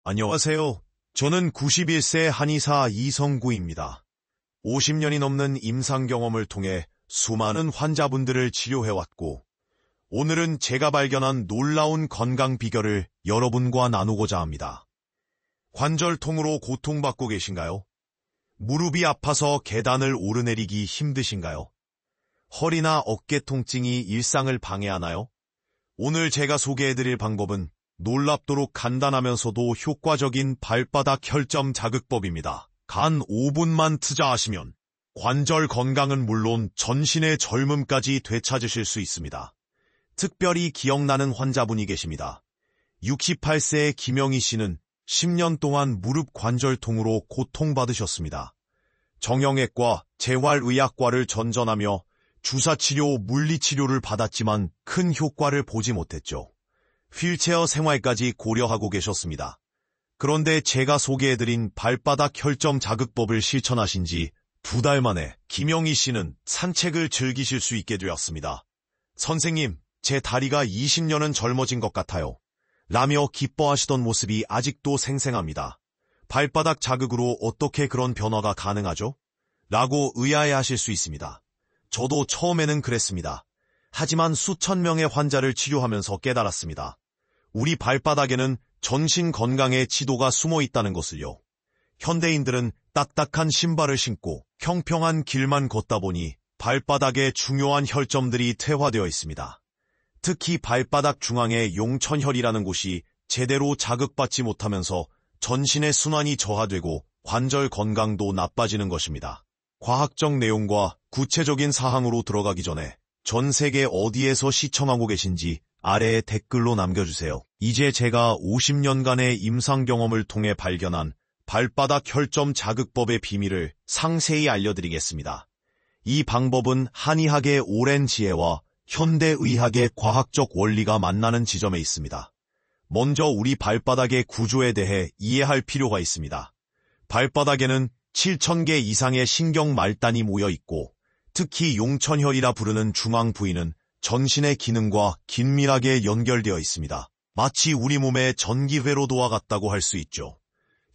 안녕하세요. 저는 91세 한의사 이성구입니다. 50년이 넘는 임상 경험을 통해 수많은 환자분들을 치료해왔고, 오늘은 제가 발견한 놀라운 건강 비결을 여러분과 나누고자 합니다. 관절통으로 고통받고 계신가요? 무릎이 아파서 계단을 오르내리기 힘드신가요? 허리나 어깨 통증이 일상을 방해하나요? 오늘 제가 소개해드릴 방법은 놀랍도록 간단하면서도 효과적인 발바닥 혈점 자극법입니다. 단 5분만 투자하시면 관절 건강은 물론 전신의 젊음까지 되찾으실 수 있습니다. 특별히 기억나는 환자분이 계십니다. 68세의 김영희 씨는 10년 동안 무릎 관절통으로 고통받으셨습니다. 정형외과, 재활의학과를 전전하며 주사치료, 물리치료를 받았지만 큰 효과를 보지 못했죠. 휠체어 생활까지 고려하고 계셨습니다. 그런데 제가 소개해드린 발바닥 혈점 자극법을 실천하신 지 2달 만에 김영희 씨는 산책을 즐기실 수 있게 되었습니다. 선생님, 제 다리가 20년은 젊어진 것 같아요. 라며 기뻐하시던 모습이 아직도 생생합니다. 발바닥 자극으로 어떻게 그런 변화가 가능하죠? 라고 의아해하실 수 있습니다. 저도 처음에는 그랬습니다. 하지만 수천 명의 환자를 치료하면서 깨달았습니다. 우리 발바닥에는 전신 건강의 지도가 숨어 있다는 것을요. 현대인들은 딱딱한 신발을 신고 평평한 길만 걷다 보니 발바닥에 중요한 혈점들이 퇴화되어 있습니다. 특히 발바닥 중앙의 용천혈이라는 곳이 제대로 자극받지 못하면서 전신의 순환이 저하되고 관절 건강도 나빠지는 것입니다. 과학적 내용과 구체적인 사항으로 들어가기 전에 전 세계 어디에서 시청하고 계신지 아래에 댓글로 남겨주세요. 이제 제가 50년간의 임상 경험을 통해 발견한 발바닥 혈점 자극법의 비밀을 상세히 알려드리겠습니다. 이 방법은 한의학의 오랜 지혜와 현대의학의 과학적 원리가 만나는 지점에 있습니다. 먼저 우리 발바닥의 구조에 대해 이해할 필요가 있습니다. 발바닥에는 7,000개 이상의 신경 말단이 모여 있고, 특히 용천혈이라 부르는 중앙 부위는 전신의 기능과 긴밀하게 연결되어 있습니다. 마치 우리 몸의 전기회로도와 같다고 할 수 있죠.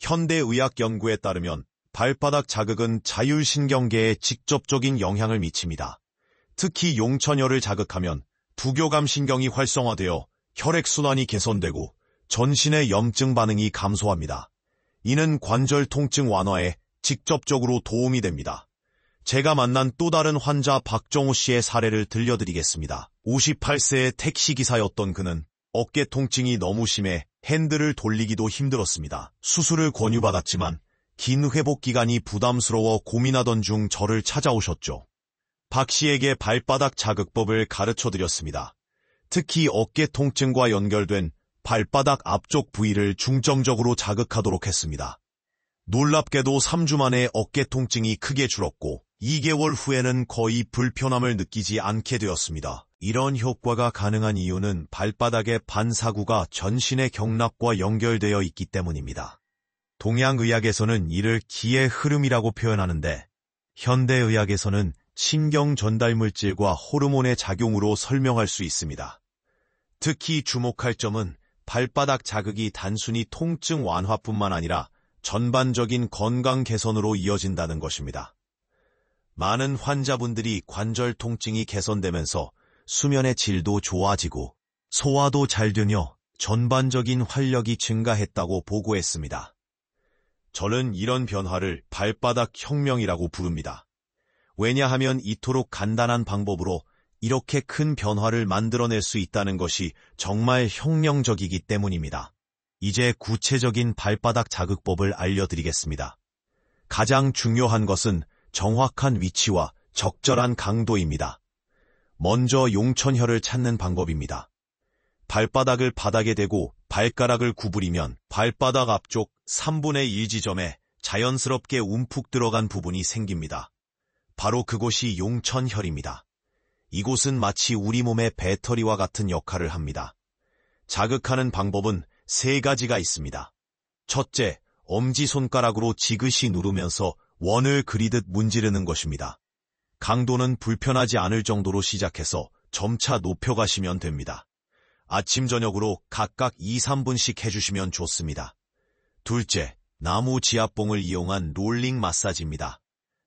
현대의학 연구에 따르면 발바닥 자극은 자율신경계에 직접적인 영향을 미칩니다. 특히 용천혈을 자극하면 부교감 신경이 활성화되어 혈액순환이 개선되고 전신의 염증 반응이 감소합니다. 이는 관절 통증 완화에 직접적으로 도움이 됩니다. 제가 만난 또 다른 환자 박정호 씨의 사례를 들려드리겠습니다. 58세의 택시기사였던 그는 어깨 통증이 너무 심해 핸들을 돌리기도 힘들었습니다. 수술을 권유받았지만 긴 회복 기간이 부담스러워 고민하던 중 저를 찾아오셨죠. 박 씨에게 발바닥 자극법을 가르쳐드렸습니다. 특히 어깨 통증과 연결된 발바닥 앞쪽 부위를 중점적으로 자극하도록 했습니다. 놀랍게도 3주 만에 어깨 통증이 크게 줄었고 2개월 후에는 거의 불편함을 느끼지 않게 되었습니다. 이런 효과가 가능한 이유는 발바닥의 반사구가 전신의 경락과 연결되어 있기 때문입니다. 동양의학에서는 이를 기의 흐름이라고 표현하는데, 현대의학에서는 신경 전달물질과 호르몬의 작용으로 설명할 수 있습니다. 특히 주목할 점은 발바닥 자극이 단순히 통증 완화뿐만 아니라 전반적인 건강 개선으로 이어진다는 것입니다. 많은 환자분들이 관절 통증이 개선되면서 수면의 질도 좋아지고 소화도 잘 되며 전반적인 활력이 증가했다고 보고했습니다. 저는 이런 변화를 발바닥 혁명이라고 부릅니다. 왜냐하면 이토록 간단한 방법으로 이렇게 큰 변화를 만들어낼 수 있다는 것이 정말 혁명적이기 때문입니다. 이제 구체적인 발바닥 자극법을 알려드리겠습니다. 가장 중요한 것은 정확한 위치와 적절한 강도입니다. 먼저 용천혈을 찾는 방법입니다. 발바닥을 바닥에 대고 발가락을 구부리면 발바닥 앞쪽 3분의 1 지점에 자연스럽게 움푹 들어간 부분이 생깁니다. 바로 그곳이 용천혈입니다. 이곳은 마치 우리 몸의 배터리와 같은 역할을 합니다. 자극하는 방법은 3가지가 있습니다. 첫째, 엄지손가락으로 지그시 누르면서 원을 그리듯 문지르는 것입니다. 강도는 불편하지 않을 정도로 시작해서 점차 높여가시면 됩니다. 아침 저녁으로 각각 2, 3분씩 해주시면 좋습니다. 둘째, 나무 지압봉을 이용한 롤링 마사지입니다.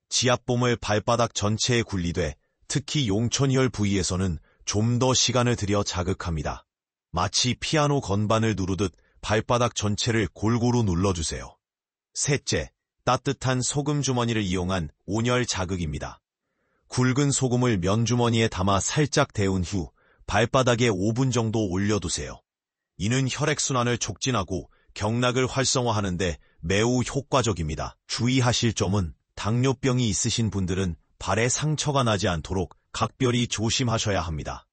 지압봉을 발바닥 전체에 굴리되 특히 용천혈 부위에서는 좀 더 시간을 들여 자극합니다. 마치 피아노 건반을 누르듯 발바닥 전체를 골고루 눌러주세요. 셋째, 따뜻한 소금 주머니를 이용한 온열 자극입니다. 굵은 소금을 면주머니에 담아 살짝 데운 후 발바닥에 5분 정도 올려두세요. 이는 혈액순환을 촉진하고 경락을 활성화하는 데 매우 효과적입니다. 주의하실 점은 당뇨병이 있으신 분들은 발에 상처가 나지 않도록 각별히 조심하셔야 합니다.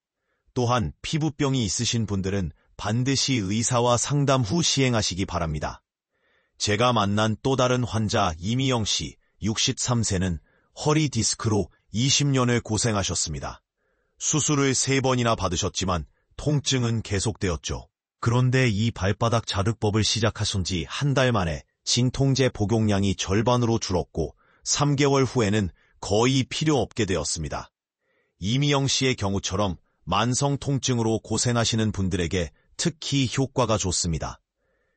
또한 피부병이 있으신 분들은 반드시 의사와 상담 후 시행하시기 바랍니다. 제가 만난 또 다른 환자 이미영 씨, 63세는 허리 디스크로 20년을 고생하셨습니다. 수술을 3번이나 받으셨지만 통증은 계속되었죠. 그런데 이 발바닥 자극법을 시작하신 지 한 달 만에 진통제 복용량이 절반으로 줄었고 3개월 후에는 거의 필요 없게 되었습니다. 이미영 씨의 경우처럼 만성 통증으로 고생하시는 분들에게 특히 효과가 좋습니다.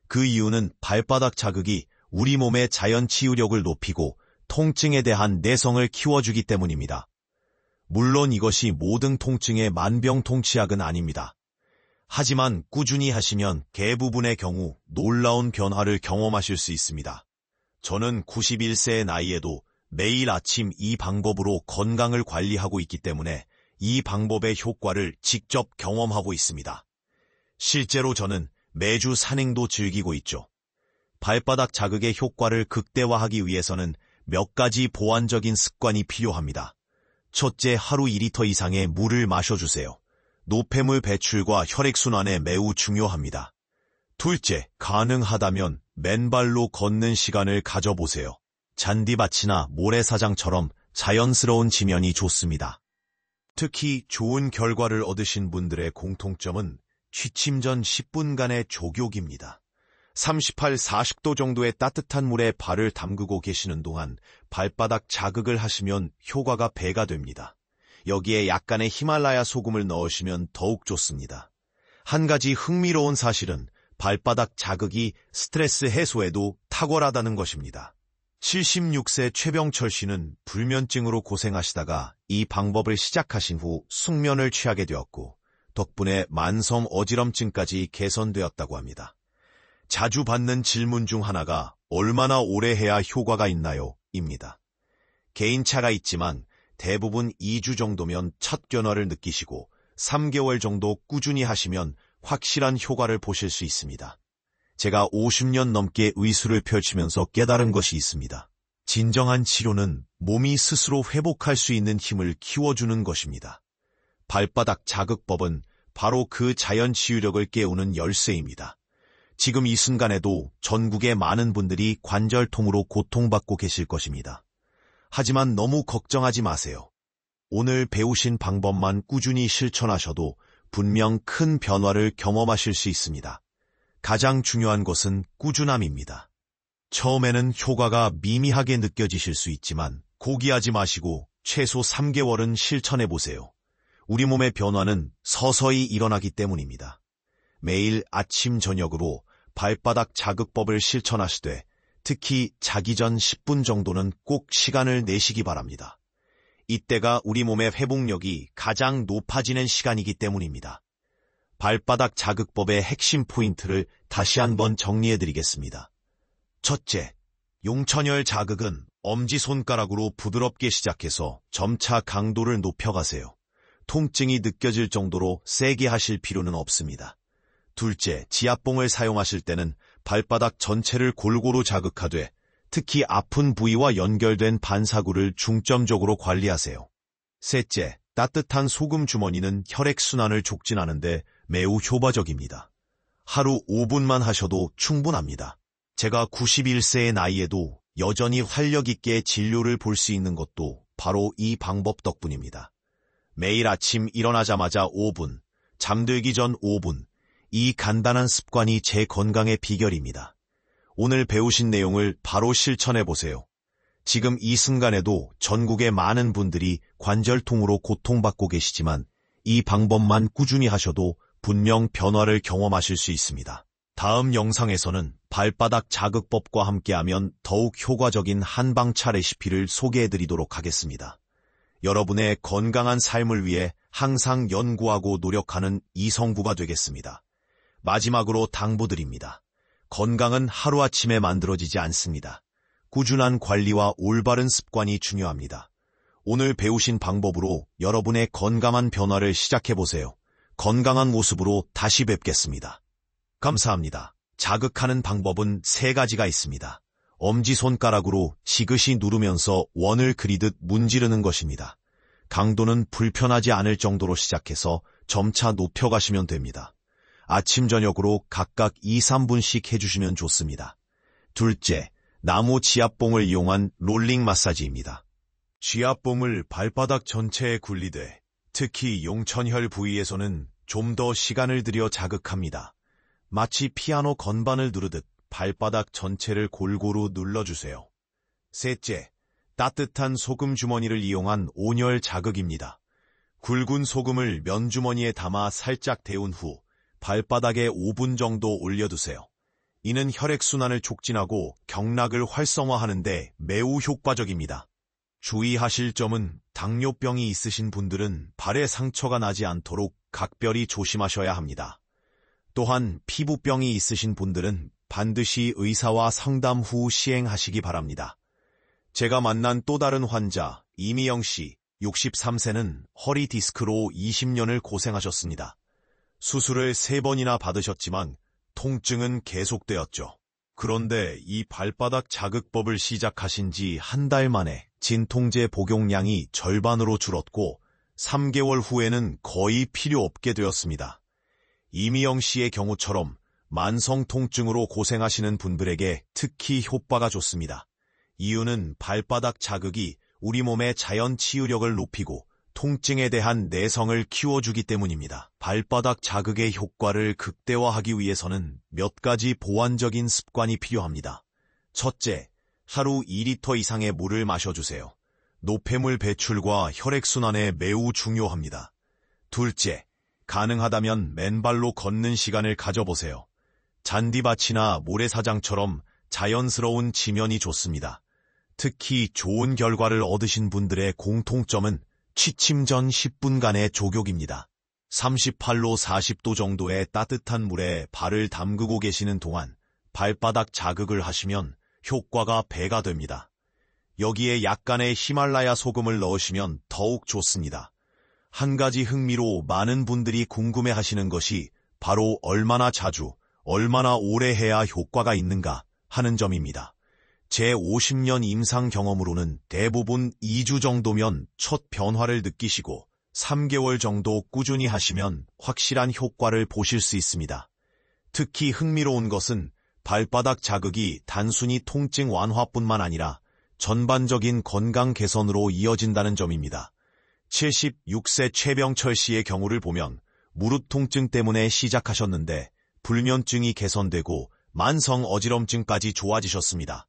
그 이유는 발바닥 자극이 우리 몸의 자연 치유력을 높이고 통증에 대한 내성을 키워주기 때문입니다. 물론 이것이 모든 통증의 만병통치약은 아닙니다. 하지만 꾸준히 하시면 대부분의 경우 놀라운 변화를 경험하실 수 있습니다. 저는 91세의 나이에도 매일 아침 이 방법으로 건강을 관리하고 있기 때문에 이 방법의 효과를 직접 경험하고 있습니다. 실제로 저는 매주 산행도 즐기고 있죠. 발바닥 자극의 효과를 극대화하기 위해서는 몇 가지 보완적인 습관이 필요합니다. 첫째, 하루 2리터 이상의 물을 마셔주세요. 노폐물 배출과 혈액순환에 매우 중요합니다. 둘째, 가능하다면 맨발로 걷는 시간을 가져보세요. 잔디밭이나 모래사장처럼 자연스러운 지면이 좋습니다. 특히 좋은 결과를 얻으신 분들의 공통점은 취침 전 10분간의 족욕입니다. 38, 40도 정도의 따뜻한 물에 발을 담그고 계시는 동안 발바닥 자극을 하시면 효과가 배가 됩니다. 여기에 약간의 히말라야 소금을 넣으시면 더욱 좋습니다. 한 가지 흥미로운 사실은 발바닥 자극이 스트레스 해소에도 탁월하다는 것입니다. 76세 최병철 씨는 불면증으로 고생하시다가 이 방법을 시작하신 후 숙면을 취하게 되었고 덕분에 만성 어지럼증까지 개선되었다고 합니다. 자주 받는 질문 중 하나가 얼마나 오래 해야 효과가 있나요? 입니다. 개인차가 있지만 대부분 2주 정도면 첫 변화를 느끼시고 3개월 정도 꾸준히 하시면 확실한 효과를 보실 수 있습니다. 제가 50년 넘게 의술을 펼치면서 깨달은 것이 있습니다. 진정한 치료는 몸이 스스로 회복할 수 있는 힘을 키워주는 것입니다. 발바닥 자극법은 바로 그 자연 치유력을 깨우는 열쇠입니다. 지금 이 순간에도 전국의 많은 분들이 관절통으로 고통받고 계실 것입니다. 하지만 너무 걱정하지 마세요. 오늘 배우신 방법만 꾸준히 실천하셔도 분명 큰 변화를 경험하실 수 있습니다. 가장 중요한 것은 꾸준함입니다. 처음에는 효과가 미미하게 느껴지실 수 있지만 포기하지 마시고 최소 3개월은 실천해보세요. 우리 몸의 변화는 서서히 일어나기 때문입니다. 매일 아침 저녁으로 발바닥 자극법을 실천하시되 특히 자기 전 10분 정도는 꼭 시간을 내시기 바랍니다. 이때가 우리 몸의 회복력이 가장 높아지는 시간이기 때문입니다. 발바닥 자극법의 핵심 포인트를 다시 한번 정리해드리겠습니다. 첫째, 용천혈 자극은 엄지손가락으로 부드럽게 시작해서 점차 강도를 높여가세요. 통증이 느껴질 정도로 세게 하실 필요는 없습니다. 둘째, 지압봉을 사용하실 때는 발바닥 전체를 골고루 자극하되 특히 아픈 부위와 연결된 반사구를 중점적으로 관리하세요. 셋째, 따뜻한 소금 주머니는 혈액순환을 촉진하는 데 매우 효과적입니다. 하루 5분만 하셔도 충분합니다. 제가 91세의 나이에도 여전히 활력 있게 진료를 볼 수 있는 것도 바로 이 방법 덕분입니다. 매일 아침 일어나자마자 5분, 잠들기 전 5분, 이 간단한 습관이 제 건강의 비결입니다. 오늘 배우신 내용을 바로 실천해보세요. 지금 이 순간에도 전국의 많은 분들이 관절통으로 고통받고 계시지만 이 방법만 꾸준히 하셔도 분명 변화를 경험하실 수 있습니다. 다음 영상에서는 발바닥 자극법과 함께하면 더욱 효과적인 한방차 레시피를 소개해드리도록 하겠습니다. 여러분의 건강한 삶을 위해 항상 연구하고 노력하는 이성구가 되겠습니다. 마지막으로 당부드립니다. 건강은 하루아침에 만들어지지 않습니다. 꾸준한 관리와 올바른 습관이 중요합니다. 오늘 배우신 방법으로 여러분의 건강한 변화를 시작해보세요. 건강한 모습으로 다시 뵙겠습니다. 감사합니다. 자극하는 방법은 3가지가 있습니다. 엄지손가락으로 지그시 누르면서 원을 그리듯 문지르는 것입니다. 강도는 불편하지 않을 정도로 시작해서 점차 높여가시면 됩니다. 아침, 저녁으로 각각 2, 3분씩 해주시면 좋습니다. 둘째, 나무 지압봉을 이용한 롤링 마사지입니다. 지압봉을 발바닥 전체에 굴리되 특히 용천혈 부위에서는 좀 더 시간을 들여 자극합니다. 마치 피아노 건반을 누르듯 발바닥 전체를 골고루 눌러주세요. 셋째, 따뜻한 소금 주머니를 이용한 온열 자극입니다. 굵은 소금을 면주머니에 담아 살짝 데운 후 발바닥에 5분 정도 올려두세요. 이는 혈액순환을 촉진하고 경락을 활성화하는 데 매우 효과적입니다. 주의하실 점은 당뇨병이 있으신 분들은 발에 상처가 나지 않도록 각별히 조심하셔야 합니다. 또한 피부병이 있으신 분들은 반드시 의사와 상담 후 시행하시기 바랍니다. 제가 만난 또 다른 환자 이미영 씨, 63세는 허리 디스크로 20년을 고생하셨습니다. 수술을 3번이나 받으셨지만 통증은 계속되었죠. 그런데 이 발바닥 자극법을 시작하신 지 한 달 만에 진통제 복용량이 절반으로 줄었고 3개월 후에는 거의 필요 없게 되었습니다. 이미영 씨의 경우처럼 만성 통증으로 고생하시는 분들에게 특히 효과가 좋습니다. 이유는 발바닥 자극이 우리 몸의 자연 치유력을 높이고 통증에 대한 내성을 키워주기 때문입니다. 발바닥 자극의 효과를 극대화하기 위해서는 몇 가지 보완적인 습관이 필요합니다. 첫째, 하루 2리터 이상의 물을 마셔주세요. 노폐물 배출과 혈액순환에 매우 중요합니다. 둘째, 가능하다면 맨발로 걷는 시간을 가져보세요. 잔디밭이나 모래사장처럼 자연스러운 지면이 좋습니다. 특히 좋은 결과를 얻으신 분들의 공통점은 취침 전 10분간의 족욕입니다. 38로 40도 정도의 따뜻한 물에 발을 담그고 계시는 동안 발바닥 자극을 하시면 효과가 배가 됩니다. 여기에 약간의 히말라야 소금을 넣으시면 더욱 좋습니다. 한 가지 흥미로 많은 분들이 궁금해하시는 것이 바로 얼마나 자주, 얼마나 오래 해야 효과가 있는가 하는 점입니다. 제 50년 임상 경험으로는 대부분 2주 정도면 첫 변화를 느끼시고 3개월 정도 꾸준히 하시면 확실한 효과를 보실 수 있습니다. 특히 흥미로운 것은 발바닥 자극이 단순히 통증 완화뿐만 아니라 전반적인 건강 개선으로 이어진다는 점입니다. 76세 최병철 씨의 경우를 보면 무릎 통증 때문에 시작하셨는데 불면증이 개선되고 만성 어지럼증까지 좋아지셨습니다.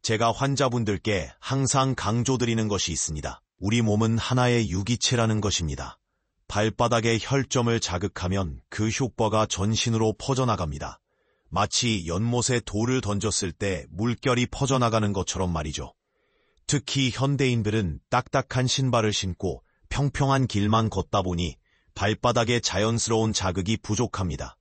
제가 환자분들께 항상 강조드리는 것이 있습니다. 우리 몸은 하나의 유기체라는 것입니다. 발바닥의 혈점을 자극하면 그 효과가 전신으로 퍼져나갑니다. 마치 연못에 돌을 던졌을 때 물결이 퍼져나가는 것처럼 말이죠. 특히 현대인들은 딱딱한 신발을 신고 평평한 길만 걷다 보니 발바닥의 자연스러운 자극이 부족합니다.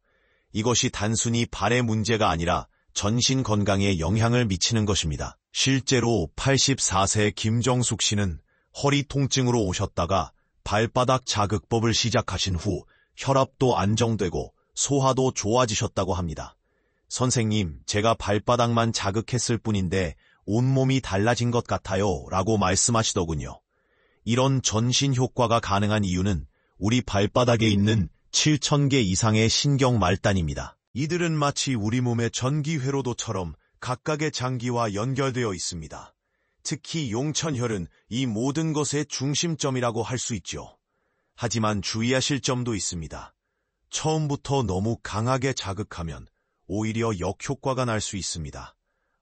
이것이 단순히 발의 문제가 아니라 전신 건강에 영향을 미치는 것입니다. 실제로 84세 김정숙 씨는 허리 통증으로 오셨다가 발바닥 자극법을 시작하신 후 혈압도 안정되고 소화도 좋아지셨다고 합니다. 선생님, 제가 발바닥만 자극했을 뿐인데 온몸이 달라진 것 같아요 라고 말씀하시더군요. 이런 전신 효과가 가능한 이유는 우리 발바닥에 있는 7,000개 이상의 신경 말단입니다. 이들은 마치 우리 몸의 전기 회로도처럼 각각의 장기와 연결되어 있습니다. 특히 용천혈은 이 모든 것의 중심점이라고 할 수 있죠. 하지만 주의하실 점도 있습니다. 처음부터 너무 강하게 자극하면 오히려 역효과가 날 수 있습니다.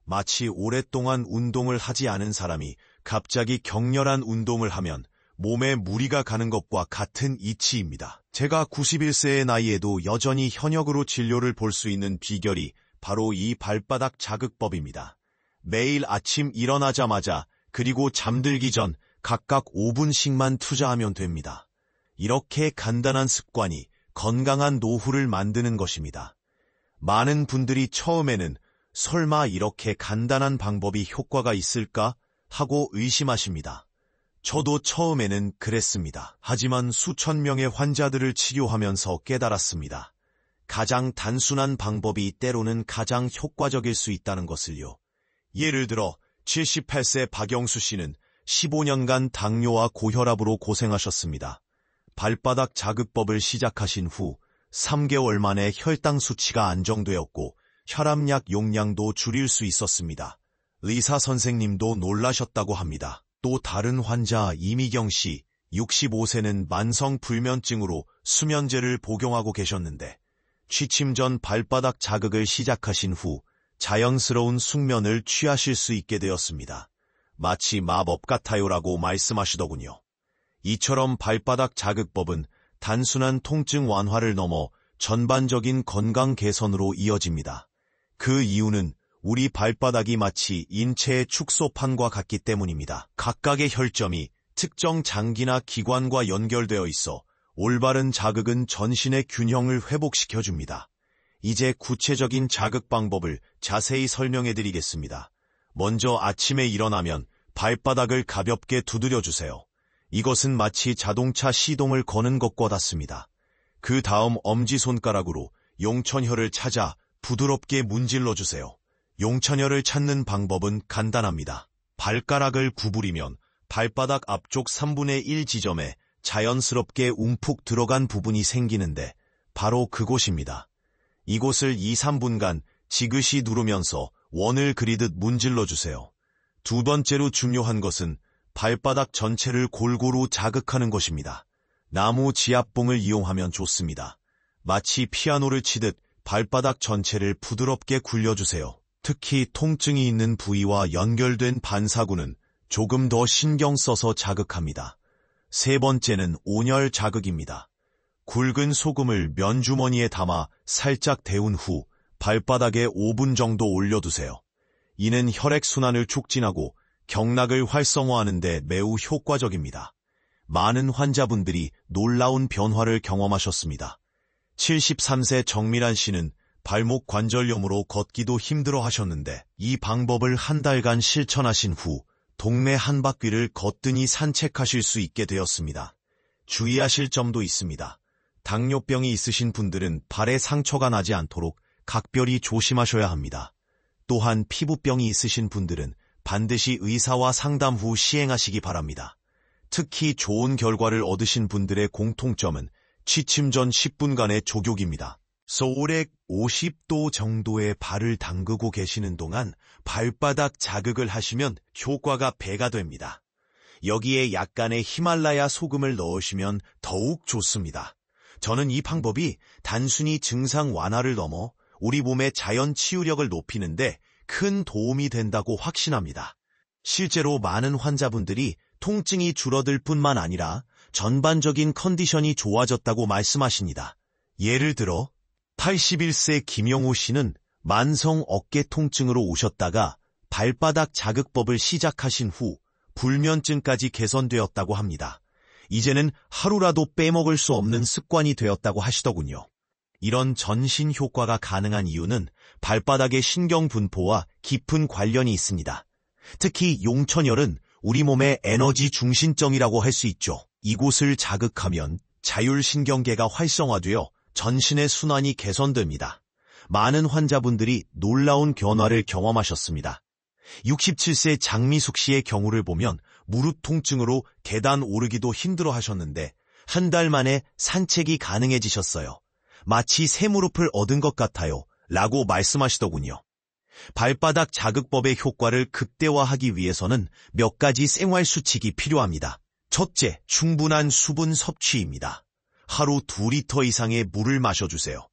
마치 오랫동안 운동을 하지 않은 사람이 갑자기 격렬한 운동을 하면 몸에 무리가 가는 것과 같은 이치입니다. 제가 91세의 나이에도 여전히 현역으로 진료를 볼 수 있는 비결이 바로 이 발바닥 자극법입니다. 매일 아침 일어나자마자 그리고 잠들기 전 각각 5분씩만 투자하면 됩니다. 이렇게 간단한 습관이 건강한 노후를 만드는 것입니다. 많은 분들이 처음에는 설마 이렇게 간단한 방법이 효과가 있을까 하고 의심하십니다. 저도 처음에는 그랬습니다. 하지만 수천 명의 환자들을 치료하면서 깨달았습니다. 가장 단순한 방법이 때로는 가장 효과적일 수 있다는 것을요. 예를 들어 78세 박영수 씨는 15년간 당뇨와 고혈압으로 고생하셨습니다. 발바닥 자극법을 시작하신 후 3개월 만에 혈당 수치가 안정되었고 혈압약 용량도 줄일 수 있었습니다. 의사 선생님도 놀라셨다고 합니다. 또 다른 환자 이미경 씨, 65세는 만성 불면증으로 수면제를 복용하고 계셨는데 취침 전 발바닥 자극을 시작하신 후 자연스러운 숙면을 취하실 수 있게 되었습니다. 마치 마법 같아요라고 말씀하시더군요. 이처럼 발바닥 자극법은 단순한 통증 완화를 넘어 전반적인 건강 개선으로 이어집니다. 그 이유는 우리 발바닥이 마치 인체의 축소판과 같기 때문입니다. 각각의 혈점이 특정 장기나 기관과 연결되어 있어 올바른 자극은 전신의 균형을 회복시켜줍니다. 이제 구체적인 자극 방법을 자세히 설명해 드리겠습니다. 먼저 아침에 일어나면 발바닥을 가볍게 두드려주세요. 이것은 마치 자동차 시동을 거는 것과 같습니다. 그 다음 엄지손가락으로 용천혈을 찾아 부드럽게 문질러주세요. 용천혈을 찾는 방법은 간단합니다. 발가락을 구부리면 발바닥 앞쪽 3분의 1 지점에 자연스럽게 움푹 들어간 부분이 생기는데 바로 그곳입니다. 이곳을 2-3분간 지그시 누르면서 원을 그리듯 문질러주세요. 두 번째로 중요한 것은 발바닥 전체를 골고루 자극하는 것입니다. 나무 지압봉을 이용하면 좋습니다. 마치 피아노를 치듯 발바닥 전체를 부드럽게 굴려주세요. 특히 통증이 있는 부위와 연결된 반사구는 조금 더 신경 써서 자극합니다. 세 번째는 온열 자극입니다. 굵은 소금을 면주머니에 담아 살짝 데운 후 발바닥에 5분 정도 올려두세요. 이는 혈액순환을 촉진하고 경락을 활성화하는 데 매우 효과적입니다. 많은 환자분들이 놀라운 변화를 경험하셨습니다. 73세 정미란 씨는 발목 관절염으로 걷기도 힘들어 하셨는데 이 방법을 한 달간 실천하신 후 동네 한 바퀴를 거뜬히 산책하실 수 있게 되었습니다. 주의하실 점도 있습니다. 당뇨병이 있으신 분들은 발에 상처가 나지 않도록 각별히 조심하셔야 합니다. 또한 피부병이 있으신 분들은 반드시 의사와 상담 후 시행하시기 바랍니다. 특히 좋은 결과를 얻으신 분들의 공통점은 취침 전 10분간의 족욕입니다. 서울에 50도 정도의 발을 담그고 계시는 동안 발바닥 자극을 하시면 효과가 배가 됩니다. 여기에 약간의 히말라야 소금을 넣으시면 더욱 좋습니다. 저는 이 방법이 단순히 증상 완화를 넘어 우리 몸의 자연 치유력을 높이는데 큰 도움이 된다고 확신합니다. 실제로 많은 환자분들이 통증이 줄어들 뿐만 아니라 전반적인 컨디션이 좋아졌다고 말씀하십니다. 예를 들어 81세 김영호 씨는 만성 어깨 통증으로 오셨다가 발바닥 자극법을 시작하신 후 불면증까지 개선되었다고 합니다. 이제는 하루라도 빼먹을 수 없는 습관이 되었다고 하시더군요. 이런 전신 효과가 가능한 이유는 발바닥의 신경 분포와 깊은 관련이 있습니다. 특히 용천혈은 우리 몸의 에너지 중심점이라고 할 수 있죠. 이곳을 자극하면 자율신경계가 활성화되어 전신의 순환이 개선됩니다. 많은 환자분들이 놀라운 변화를 경험하셨습니다. 67세 장미숙 씨의 경우를 보면 무릎 통증으로 계단 오르기도 힘들어 하셨는데 한 달 만에 산책이 가능해지셨어요. 마치 새 무릎을 얻은 것 같아요 라고 말씀하시더군요. 발바닥 자극법의 효과를 극대화하기 위해서는 몇 가지 생활 수칙이 필요합니다. 첫째, 충분한 수분 섭취입니다. 하루 2리터 이상의 물을 마셔주세요.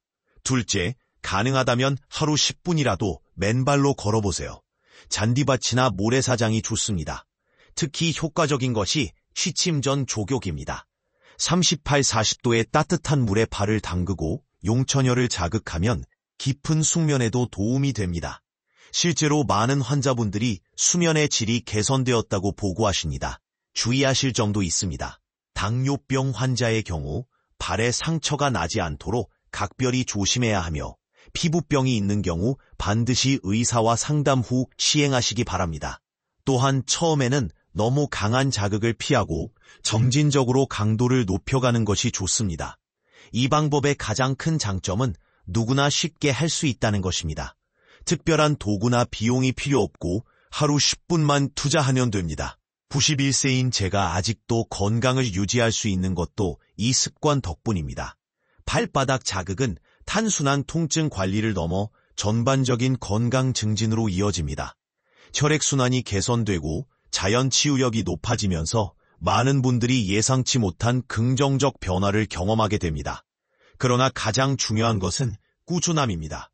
둘째, 가능하다면 하루 10분이라도 맨발로 걸어보세요. 잔디밭이나 모래사장이 좋습니다. 특히 효과적인 것이 취침 전 족욕입니다. 38, 40도의 따뜻한 물에 발을 담그고 용천혈을 자극하면 깊은 숙면에도 도움이 됩니다. 실제로 많은 환자분들이 수면의 질이 개선되었다고 보고하십니다. 주의하실 점도 있습니다. 당뇨병 환자의 경우 발에 상처가 나지 않도록 각별히 조심해야 하며 피부병이 있는 경우 반드시 의사와 상담 후 시행하시기 바랍니다. 또한 처음에는 너무 강한 자극을 피하고 점진적으로 강도를 높여가는 것이 좋습니다. 이 방법의 가장 큰 장점은 누구나 쉽게 할 수 있다는 것입니다. 특별한 도구나 비용이 필요 없고 하루 10분만 투자하면 됩니다. 91세인 제가 아직도 건강을 유지할 수 있는 것도 이 습관 덕분입니다. 발바닥 자극은 탄순환 통증 관리를 넘어 전반적인 건강 증진으로 이어집니다. 혈액순환이 개선되고 자연 치유력이 높아지면서 많은 분들이 예상치 못한 긍정적 변화를 경험하게 됩니다. 그러나 가장 중요한 것은 꾸준함입니다.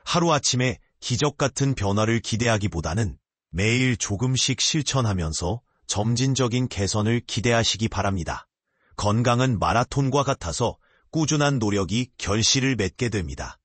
하루아침에 기적 같은 변화를 기대하기보다는 매일 조금씩 실천하면서 점진적인 개선을 기대하시기 바랍니다. 건강은 마라톤과 같아서 꾸준한 노력이 결실을 맺게 됩니다.